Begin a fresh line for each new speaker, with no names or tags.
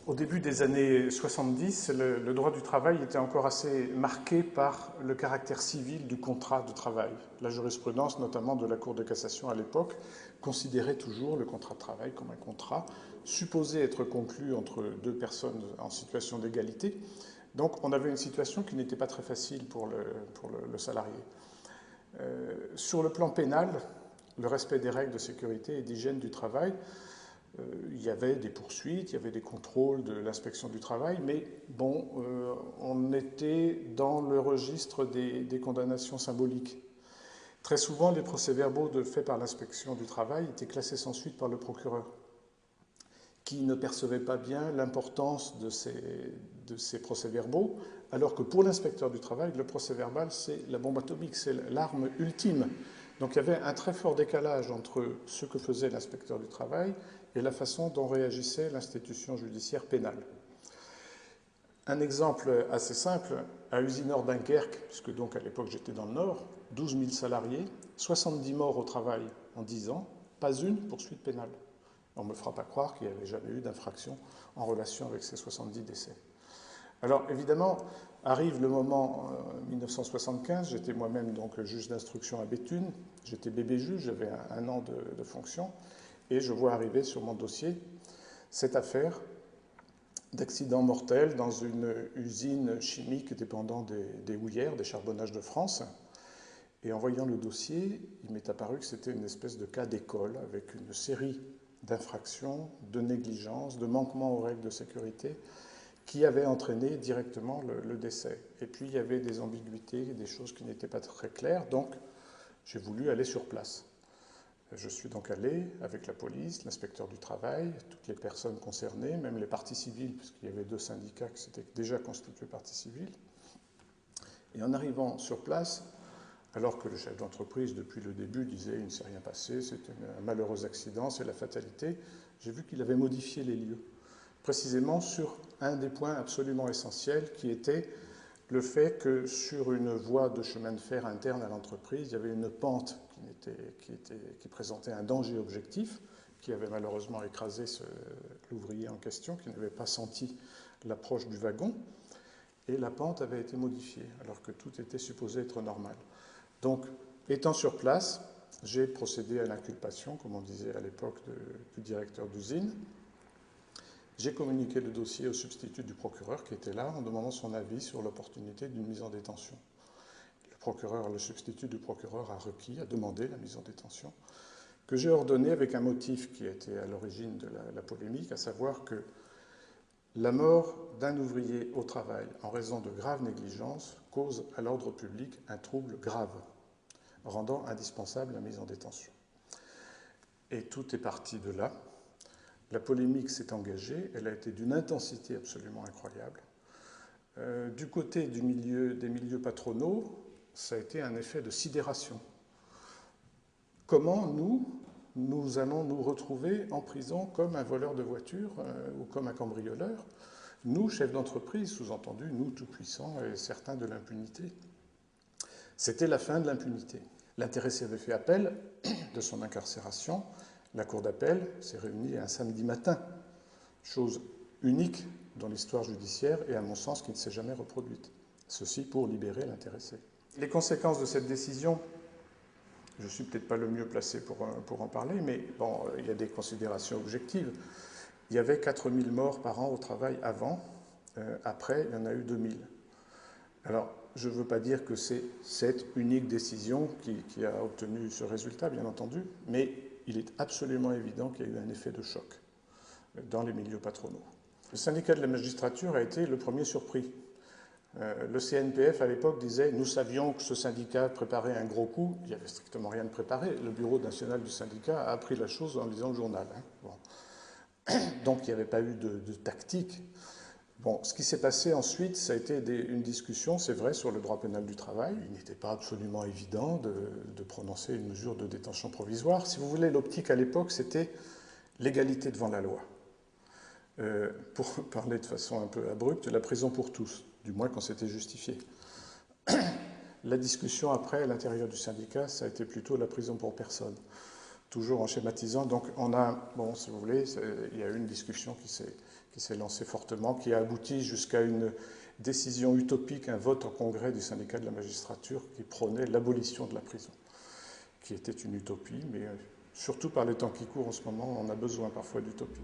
Au début des années 70, le droit du travail était encore assez marqué par le caractère civil du contrat de travail. La jurisprudence, notamment de la Cour de cassation à l'époque, considérait toujours le contrat de travail comme un contrat supposé être conclu entre deux personnes en situation d'égalité. Donc on avait une situation qui n'était pas très facile pour le salarié. Sur le plan pénal, le respect des règles de sécurité et d'hygiène du travail, il y avait des poursuites, il y avait des contrôles de l'inspection du travail, mais bon, on était dans le registre des condamnations symboliques. Très souvent, les procès-verbaux faits par l'inspection du travail étaient classés sans suite par le procureur, qui ne percevait pas bien l'importance de ces procès-verbaux, alors que pour l'inspecteur du travail, le procès-verbal, c'est la bombe atomique, c'est l'arme ultime. Donc il y avait un très fort décalage entre ce que faisait l'inspecteur du travail et la façon dont réagissait l'institution judiciaire pénale. Un exemple assez simple, à Usinor Dunkerque, puisque donc à l'époque j'étais dans le Nord, 12 000 salariés, 70 morts au travail en 10 ans, pas une poursuite pénale. On ne me fera pas croire qu'il n'y avait jamais eu d'infraction en relation avec ces 70 décès. Alors évidemment, arrive le moment 1975, j'étais moi-même donc juge d'instruction à Béthune, j'étais bébé juge, j'avais un an de fonction, et je vois arriver sur mon dossier cette affaire d'accident mortel dans une usine chimique dépendant des houillères, des charbonnages de France. Et en voyant le dossier, il m'est apparu que c'était une espèce de cas d'école avec une série d'infractions, de négligences, de manquements aux règles de sécurité qui avaient entraîné directement le décès. Et puis il y avait des ambiguïtés, des choses qui n'étaient pas très claires, donc j'ai voulu aller sur place. Je suis donc allé avec la police, l'inspecteur du travail, toutes les personnes concernées, même les parties civiles, puisqu'il y avait 2 syndicats qui s'étaient déjà constitués parties civiles. Et en arrivant sur place, alors que le chef d'entreprise, depuis le début, disait « il ne s'est rien passé, c'est un malheureux accident, c'est la fatalité », j'ai vu qu'il avait modifié les lieux, précisément sur un des points absolument essentiels qui était le fait que sur une voie de chemin de fer interne à l'entreprise, il y avait une pente qui présentait un danger objectif, qui avait malheureusement écrasé l'ouvrier en question, qui n'avait pas senti l'approche du wagon, et la pente avait été modifiée, alors que tout était supposé être normal. Donc, étant sur place, j'ai procédé à l'inculpation, comme on disait à l'époque du directeur d'usine. J'ai communiqué le dossier au substitut du procureur qui était là en demandant son avis sur l'opportunité d'une mise en détention. Le substitut du procureur a demandé la mise en détention, que j'ai ordonnée avec un motif qui était à l'origine de la polémique, à savoir que la mort d'un ouvrier au travail en raison de graves négligences cause à l'ordre public un trouble grave, rendant indispensable la mise en détention. Et tout est parti de là. La polémique s'est engagée, elle a été d'une intensité absolument incroyable. Du côté des milieux patronaux, ça a été un effet de sidération. Comment nous allons nous retrouver en prison comme un voleur de voiture ou comme un cambrioleur? Nous, chefs d'entreprise, sous-entendu, nous tout-puissants et certains de l'impunité. C'était la fin de l'impunité. L'intéressé avait fait appel de son incarcération. La cour d'appel s'est réunie un samedi matin, chose unique dans l'histoire judiciaire et à mon sens qui ne s'est jamais reproduite. Ceci pour libérer l'intéressé. Les conséquences de cette décision, je ne suis peut-être pas le mieux placé pour en parler, mais bon, il y a des considérations objectives. Il y avait 4000 morts par an au travail avant, après il y en a eu 2000. Alors, je ne veux pas dire que c'est cette unique décision qui a obtenu ce résultat, bien entendu, mais il est absolument évident qu'il y a eu un effet de choc dans les milieux patronaux. Le syndicat de la magistrature a été le premier surpris. Le CNPF, à l'époque, disait « Nous savions que ce syndicat préparait un gros coup. » Il n'y avait strictement rien de préparé. Le bureau national du syndicat a appris la chose en lisant le journal. Bon. Donc, il n'y avait pas eu de tactique. Bon, ce qui s'est passé ensuite, ça a été une discussion, c'est vrai, sur le droit pénal du travail. Il n'était pas absolument évident de prononcer une mesure de détention provisoire. Si vous voulez, l'optique à l'époque, c'était l'égalité devant la loi. Pour parler de façon un peu abrupte, la prison pour tous, du moins quand c'était justifié. La discussion après, à l'intérieur du syndicat, ça a été plutôt la prison pour personne. Toujours en schématisant. Donc on a, bon, si vous voulez, il y a eu une discussion qui qui s'est lancé fortement, qui a abouti jusqu'à une décision utopique, un vote en congrès du syndicat de la magistrature qui prônait l'abolition de la prison, qui était une utopie, mais surtout par les temps qui courent en ce moment, on a besoin parfois d'utopie.